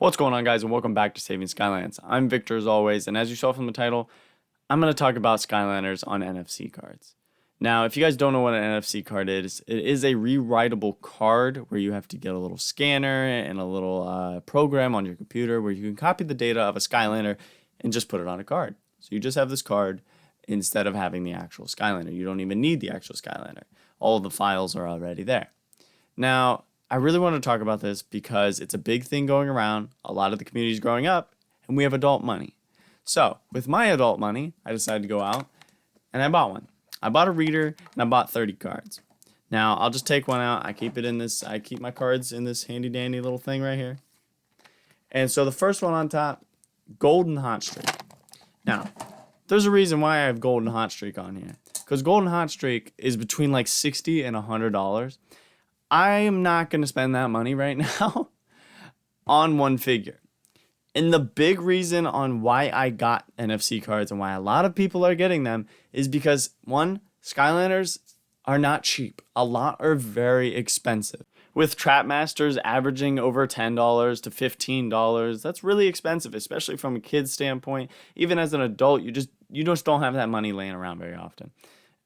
What's going on, guys, and welcome back to Saving Skylands. I'm Victor as always, and as you saw from the title, I'm going to talk about Skylanders on NFC cards. Now, if you guys don't know what an NFC card is, it is a rewritable card where you have to get a little scanner and a little program on your computer where you can copy the data of a Skylander and just put it on a card. So you just have this card instead of having the actual Skylander. You don't even need the actual Skylander. All of the files are already there. Now, I really want to talk about this because it's a big thing going around. A lot of the community is growing up, and we have adult money. So, with my adult money, I decided to go out, and I bought one. I bought a reader, and I bought 30 cards. Now, I'll just take one out. I keep my cards in this handy-dandy little thing right here. And so the first one on top, Golden Hot Streak. Now, there's a reason why I have Golden Hot Streak on here. Because Golden Hot Streak is between like $60 and $100. I am not going to spend that money right now on one figure. And the big reason on why I got NFC cards and why a lot of people are getting them is because, one, Skylanders are not cheap. A lot are very expensive. With Trapmasters averaging over $10 to $15, that's really expensive, especially from a kid's standpoint. Even as an adult, you just don't have that money laying around very often.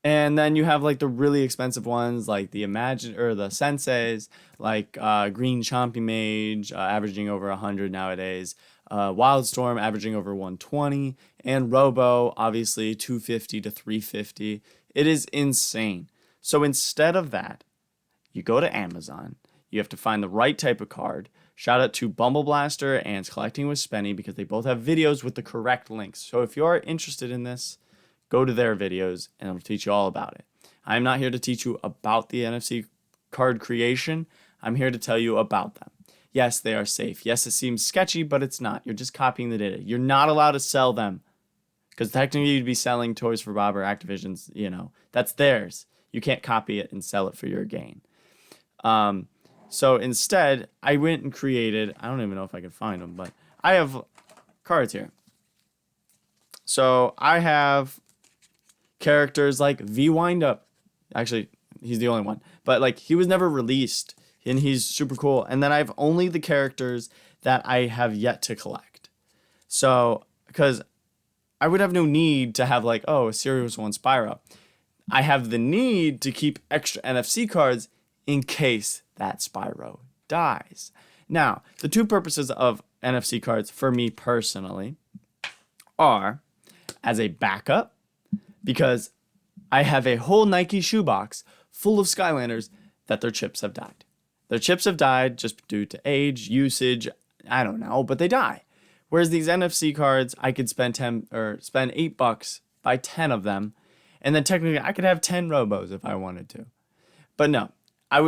And then you have like the really expensive ones like the the Senseis, like Green Chompy Mage, averaging over 100 nowadays, Wildstorm averaging over 120, and Robo obviously 250 to 350. It is insane. So instead of that, you go to Amazon. You have to find the right type of card. Shout out to Bumble Blaster and Collecting with Spenny because they both have videos with the correct links. So if you are interested in this, go to their videos and it'll teach you all about it. I'm not here to teach you about the NFC card creation. I'm here to tell you about them. Yes, they are safe. Yes, it seems sketchy, but it's not. You're just copying the data. You're not allowed to sell them because technically you'd be selling Toys for Bob or Activision's, that's theirs. You can't copy it and sell it for your gain. So instead, I went and created, I don't even know if I can find them, but I have cards here. So I have characters like V Windup. Actually, he's the only one. But like he was never released and he's super cool. And then I have only the characters that I have yet to collect. So, because I would have no need to have like, a Serious One Spyro. I have the need to keep extra NFC cards in case that Spyro dies. Now, the two purposes of NFC cards for me personally are as a backup, because I have a whole Nike shoebox full of Skylanders that their chips have died. Their chips have died just due to age, usage, I don't know, but they die. Whereas these NFC cards, I could spend $8, buy 10 of them, and then technically I could have 10 Robos if I wanted to. But no, I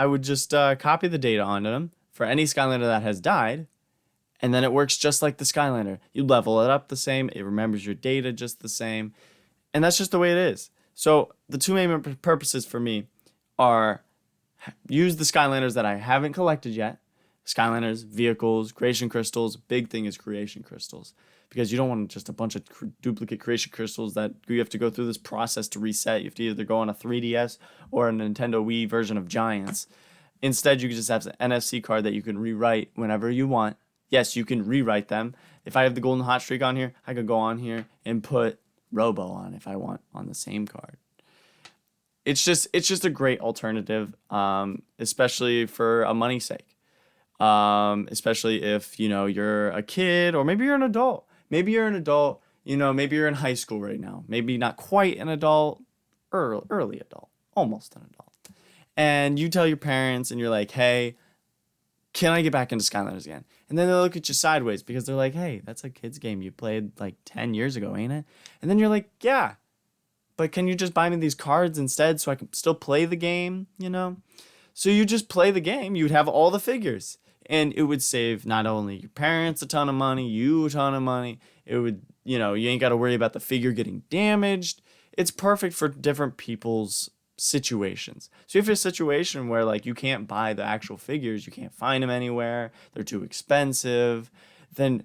would just copy the data onto them for any Skylander that has died, and then it works just like the Skylander. You level it up the same, it remembers your data just the same, and that's just the way it is. So the two main purposes for me are use the Skylanders that I haven't collected yet. Skylanders, vehicles, creation crystals. Big thing is creation crystals. Because you don't want just a bunch of duplicate creation crystals that you have to go through this process to reset. You have to either go on a 3DS or a Nintendo Wii version of Giants. Instead, you can just have an NFC card that you can rewrite whenever you want. Yes, you can rewrite them. If I have the Golden Hot Streak on here, I could go on here and put Robo on if I want on the same card. It's just a great alternative, especially for a money sake. Especially if, you're a kid or maybe you're an adult. Maybe you're an adult, maybe you're in high school right now. Maybe not quite an adult, early adult, almost an adult. And you tell your parents and you're like, hey, can I get back into Skylanders again? And then they look at you sideways because they're like, hey, that's a kid's game you played like 10 years ago, ain't it? And then you're like, yeah, but can you just buy me these cards instead so I can still play the game, So you just play the game. You'd have all the figures. And it would save not only your parents a ton of money, you a ton of money. It would, you ain't got to worry about the figure getting damaged. It's perfect for different people's situations. So if you have a situation where like you can't buy the actual figures, you can't find them anywhere, they're too expensive, then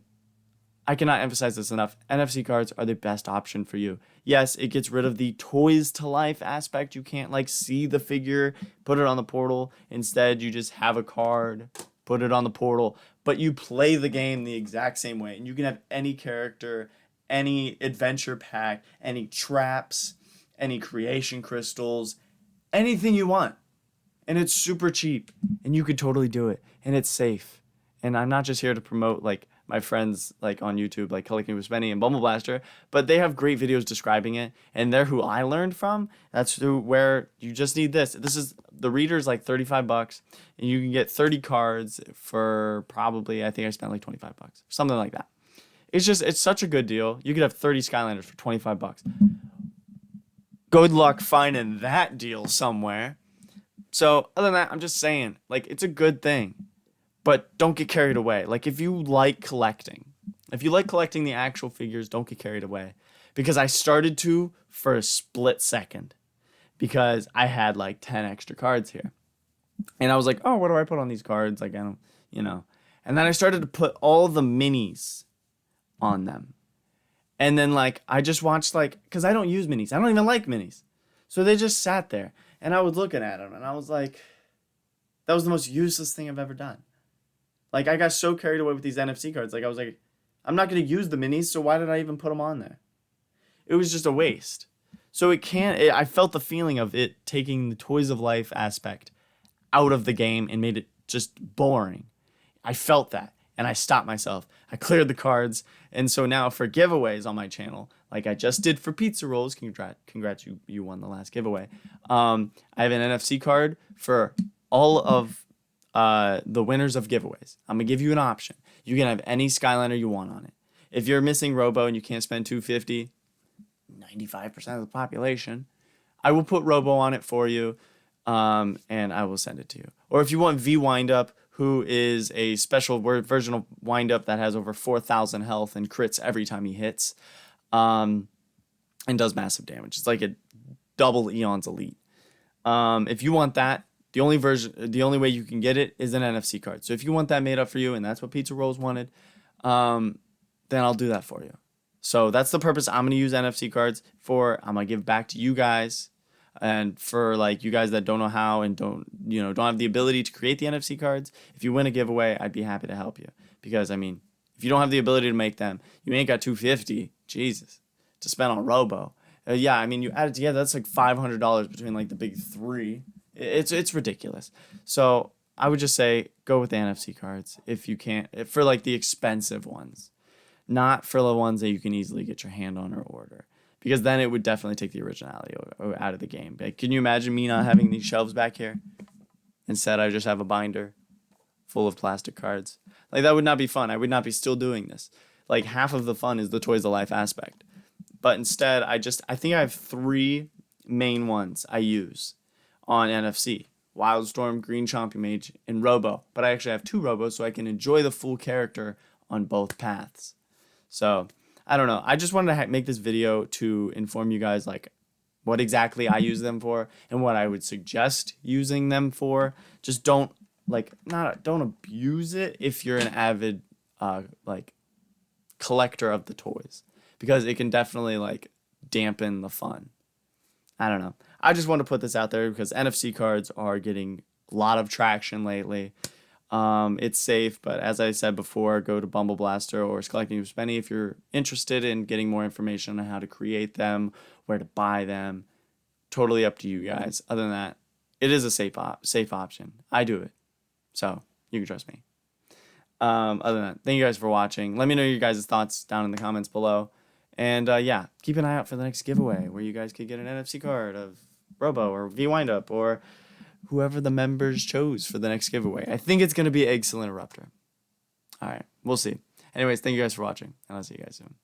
I cannot emphasize this enough. NFC cards are the best option for you. Yes, it gets rid of the toys to life aspect. You can't like see the figure, put it on the portal. Instead, you just have a card, put it on the portal, but you play the game the exact same way. And you can have any character, any adventure pack, any traps, any creation crystals, anything you want. And it's super cheap. And you could totally do it. And it's safe. And I'm not just here to promote like my friends like on YouTube, like Collecting with Spenny and Bumble Blaster, but they have great videos describing it, and they're who I learned from. That's where you just need this. This is the reader's like $35, and you can get 30 cards for probably, I think I spent like $25, something like that. It's such a good deal. You could have 30 Skylanders for $25. Good luck finding that deal somewhere. So other than that, I'm just saying, like, it's a good thing. But don't get carried away. Like, if you like collecting the actual figures, don't get carried away. Because I started to for a split second. Because I had like 10 extra cards here. And I was like, oh, what do I put on these cards? Like, I don't, you know. And then I started to put all the minis on them. And then, like, I just watched, like, because I don't use minis. I don't even like minis. So they just sat there. And I was looking at them. And I was like, that was the most useless thing I've ever done. Like, I got so carried away with these NFC cards. Like, I was like, I'm not going to use the minis, so why did I even put them on there? It was just a waste. So I felt the feeling of it taking the Toys of Life aspect out of the game and made it just boring. I felt that, and I stopped myself. I cleared the cards, and so now for giveaways on my channel, like I just did for pizza rolls, congrats, you won the last giveaway. I have an NFC card for all of the winners of giveaways. I'm gonna give you an option. You can have any Skylander you want on it. If you're missing Robo and you can't spend $250, 95% of the population, I will put Robo on it for you, and I will send it to you. Or if you want V Windup, who is a special version of Windup that has over 4,000 health and crits every time he hits, and does massive damage. It's like a double Eon's Elite. If you want that, the only way you can get it is an NFC card. So if you want that made up for you, and that's what Pizza Rolls wanted, then I'll do that for you. So that's the purpose I'm going to use NFC cards for. I'm going to give back to you guys. And for like you guys that don't know how and don't have the ability to create the NFC cards, if you win a giveaway, I'd be happy to help you. Because I mean, if you don't have the ability to make them, you ain't got $250, Jesus, to spend on Robo. Yeah, I mean, you add it together, that's like $500 between like the big three. It's ridiculous. So I would just say go with the NFC cards if you can't, for like the expensive ones, not for the ones that you can easily get your hand on or order, because then it would definitely take the originality out of the game. Like, can you imagine me not having these shelves back here? Instead, I just have a binder full of plastic cards. Like, that would not be fun. I would not be still doing this. Like, half of the fun is the Toys of Life aspect. But instead, I think I have 3 main ones I use on NFC. Wildstorm, Green Chompy Mage, and Robo. But I actually have 2 Robos, so I can enjoy the full character on both paths. So, I don't know. I just wanted to make this video to inform you guys, like, what exactly I use them for and what I would suggest using them for. Just don't abuse it if you're an avid, collector of the toys. Because it can definitely, dampen the fun. I don't know. I just want to put this out there because NFC cards are getting a lot of traction lately. It's safe, but as I said before, go to Bumble Blaster or Collecting with Spenny if you're interested in getting more information on how to create them, where to buy them. Totally up to you guys. Other than that, it is a safe option. I do it, so you can trust me. Other than that, thank you guys for watching. Let me know your guys' thoughts down in the comments below. And yeah, keep an eye out for the next giveaway where you guys could get an NFC card of Robo or V Windup or whoever the members chose for the next giveaway. I think it's going to be Excellent Eruptor. All right, we'll see. Anyways, thank you guys for watching, and I'll see you guys soon.